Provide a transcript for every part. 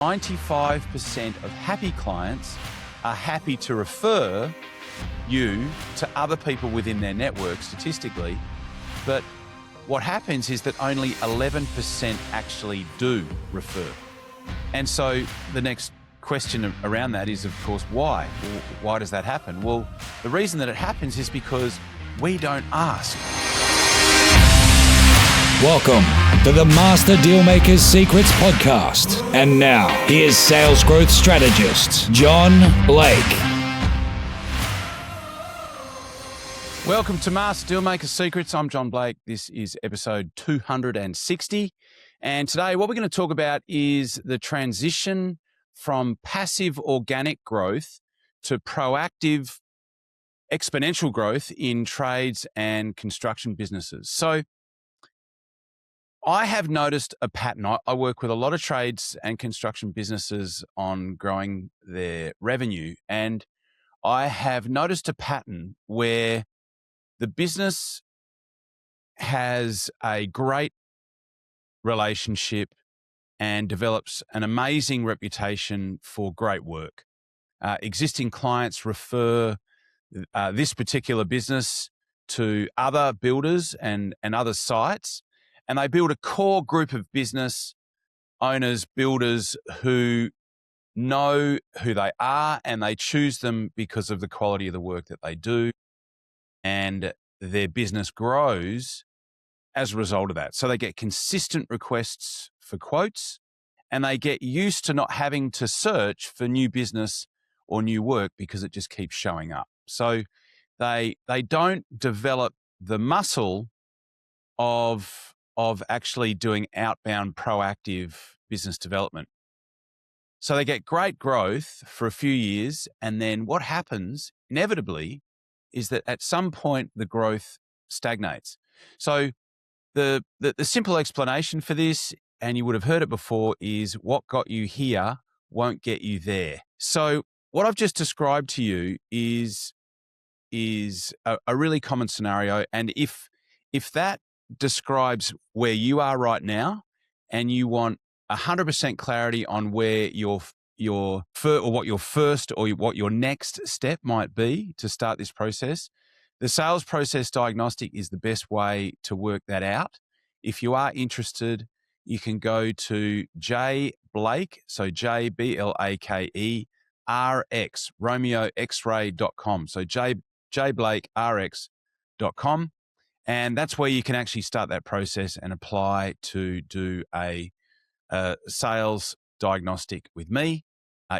95% of happy clients are happy to refer you to other people within their network statistically, but what happens is that only 11% actually do refer. And so the next question around that is, of course, why? Well, why does that happen? Well, the reason that it happens is because we don't ask. Welcome to the Master Dealmaker's Secrets podcast. And now, here's sales growth strategist, John Blake. Welcome to Master Dealmaker's Secrets. I'm John Blake. This is episode 260. And today, what we're going to talk about is the transition from passive organic growth to proactive exponential growth in trades and construction businesses. So, I have noticed a pattern. I work with a lot of trades and construction businesses on growing their revenue, and I have noticed a pattern where the business has a great relationship and develops an amazing reputation for great work. Existing clients refer this particular business to other builders and other sites, and they build a core group of business owners, builders who know who they are, and they choose them because of the quality of the work that they do. And their business grows as a result of that. So they get consistent requests for quotes, and they get used to not having to search for new business or new work because it just keeps showing up. So they don't develop the muscle of actually doing outbound proactive business development. So they get great growth for a few years, and then what happens inevitably is that at some point the growth stagnates. So the simple explanation for this, and you would have heard it before, is what got you here won't get you there. So what I've just described to you is a really common scenario, and if that describes where you are right now, and you want 100% clarity on where what your first or what your next step might be to start this process, the sales process diagnostic is the best way to work that out. If you are interested, you can go to jblake, so JBLAKE RX, RomeoXray.com. So jblakerx.com. And that's where you can actually start that process and apply to do a sales diagnostic with me.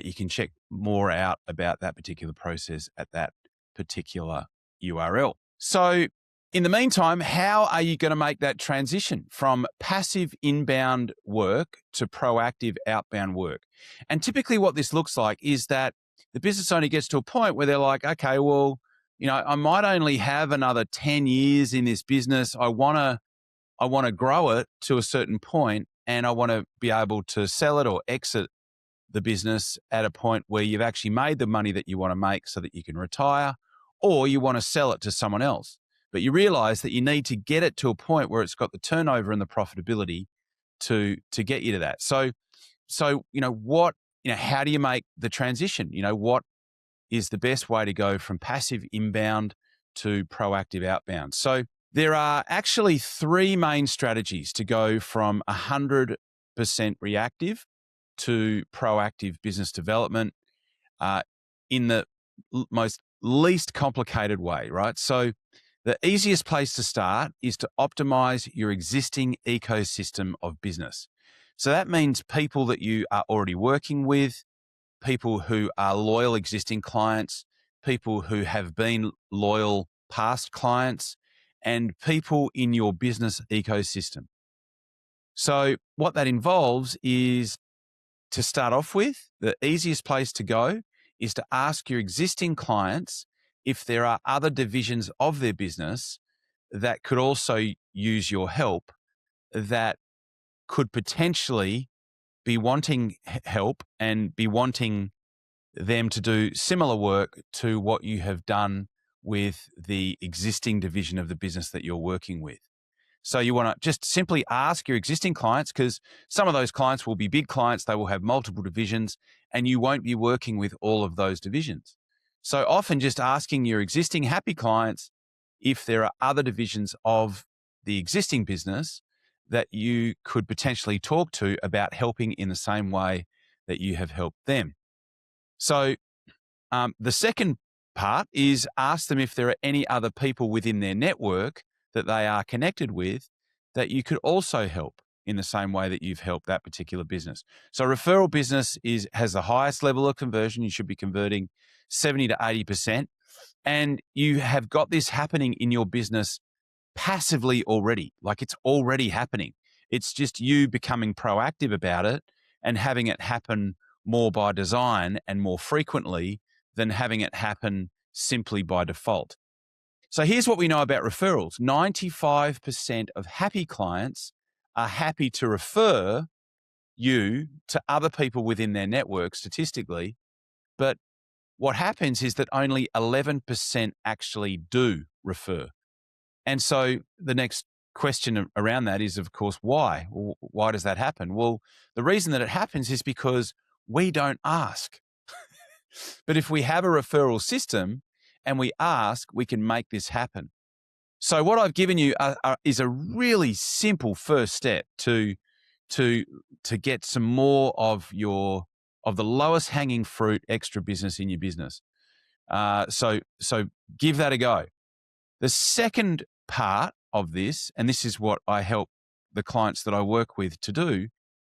You can check more out about that particular process at that particular URL. So in the meantime, how are you going to make that transition from passive inbound work to proactive outbound work? And typically what this looks like is that the business owner gets to a point where they're like, okay, well, I might only have another 10 years in this business. I want to grow it to a certain point, and I want to be able to sell it or exit the business at a point where you've actually made the money that you want to make so that you can retire, or you want to sell it to someone else. But you realize that you need to get it to a point where it's got the turnover and the profitability to get you to that. So how do you make the transition? What is the best way to go from passive inbound to proactive outbound? So there are actually three main strategies to go from 100% reactive to proactive business development in the most least complicated way, right? So the easiest place to start is to optimize your existing ecosystem of business. So that means people that you are already working with, people who are loyal existing clients, people who have been loyal past clients, and people in your business ecosystem. So what that involves is, to start off with, the easiest place to go is to ask your existing clients if there are other divisions of their business that could also use your help, that could potentially be wanting help and be wanting them to do similar work to what you have done with the existing division of the business that you're working with. So you want to just simply ask your existing clients, because some of those clients will be big clients. They will have multiple divisions and you won't be working with all of those divisions. So often just asking your existing happy clients if there are other divisions of the existing business that you could potentially talk to about helping in the same way that you have helped them. So the second part is ask them if there are any other people within their network that they are connected with that you could also help in the same way that you've helped that particular business. So referral business has the highest level of conversion. You should be converting 70 to 80%. And you have got this happening in your business passively already. Like, it's already happening. It's just you becoming proactive about it and having it happen more by design and more frequently than having it happen simply by default. So here's what we know about referrals. 95% of happy clients are happy to refer you to other people within their network statistically. But what happens is that only 11% actually do refer. And so the next question around that is, of course, why? Why does that happen? Well, the reason that it happens is because we don't ask. But if we have a referral system and we ask, we can make this happen. So what I've given you is a really simple first step to get some more of the lowest hanging fruit extra business in your business. So give that a go. The second part of this, and this is what I help the clients that I work with to do,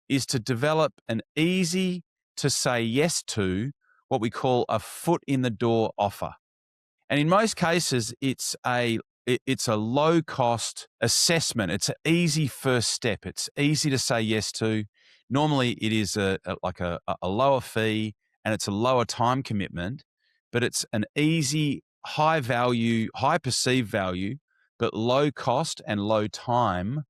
is to develop an easy to say yes to, what we call a foot in the door offer. And in most cases, it's a low cost assessment. It's an easy first step. It's easy to say yes to. Normally it is a lower fee and it's a lower time commitment, but it's an easy, high value, high perceived value, but low cost and low time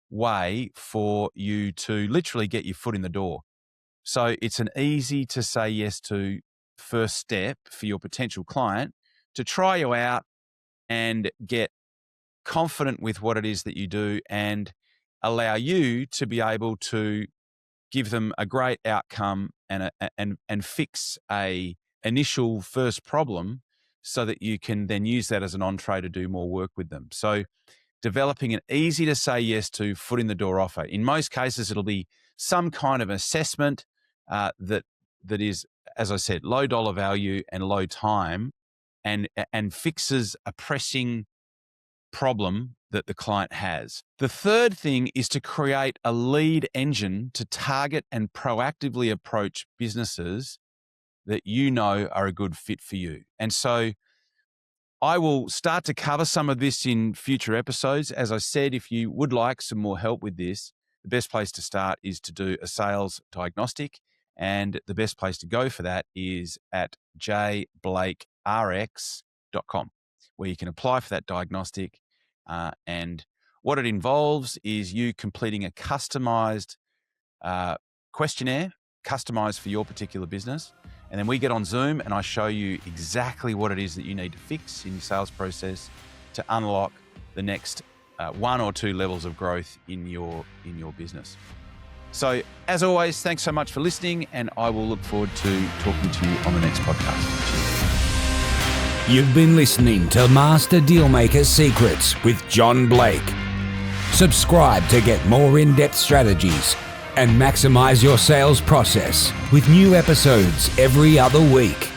way for you to literally get your foot in the door. So it's an easy to say yes to first step for your potential client to try you out and get confident with what it is that you do and allow you to be able to give them a great outcome and fix a initial first problem so that you can then use that as an entree to do more work with them. So developing an easy to say yes to foot in the door offer. In most cases, it'll be some kind of assessment that is, as I said, low dollar value and low time and fixes a pressing problem that the client has. The third thing is to create a lead engine to target and proactively approach businesses that you know are a good fit for you. And so I will start to cover some of this in future episodes. As I said, if you would like some more help with this, the best place to start is to do a sales diagnostic. And the best place to go for that is at jblakerx.com, where you can apply for that diagnostic. And what it involves is you completing a customized questionnaire, customized for your particular business. And then we get on Zoom and I show you exactly what it is that you need to fix in your sales process to unlock the next 1 or 2 levels of growth in your business. So as always, thanks so much for listening, and I will look forward to talking to you on the next podcast. Cheers. You've been listening to Master Dealmaker Secrets with John Blake. Subscribe to get more in-depth strategies and maximize your sales process with new episodes every other week.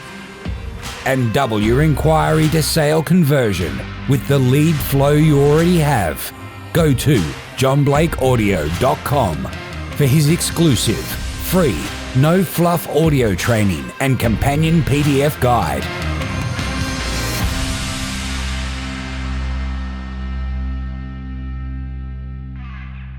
And double your inquiry to sale conversion with the lead flow you already have. Go to johnblakeaudio.com for his exclusive, free, no fluff audio training and companion PDF guide.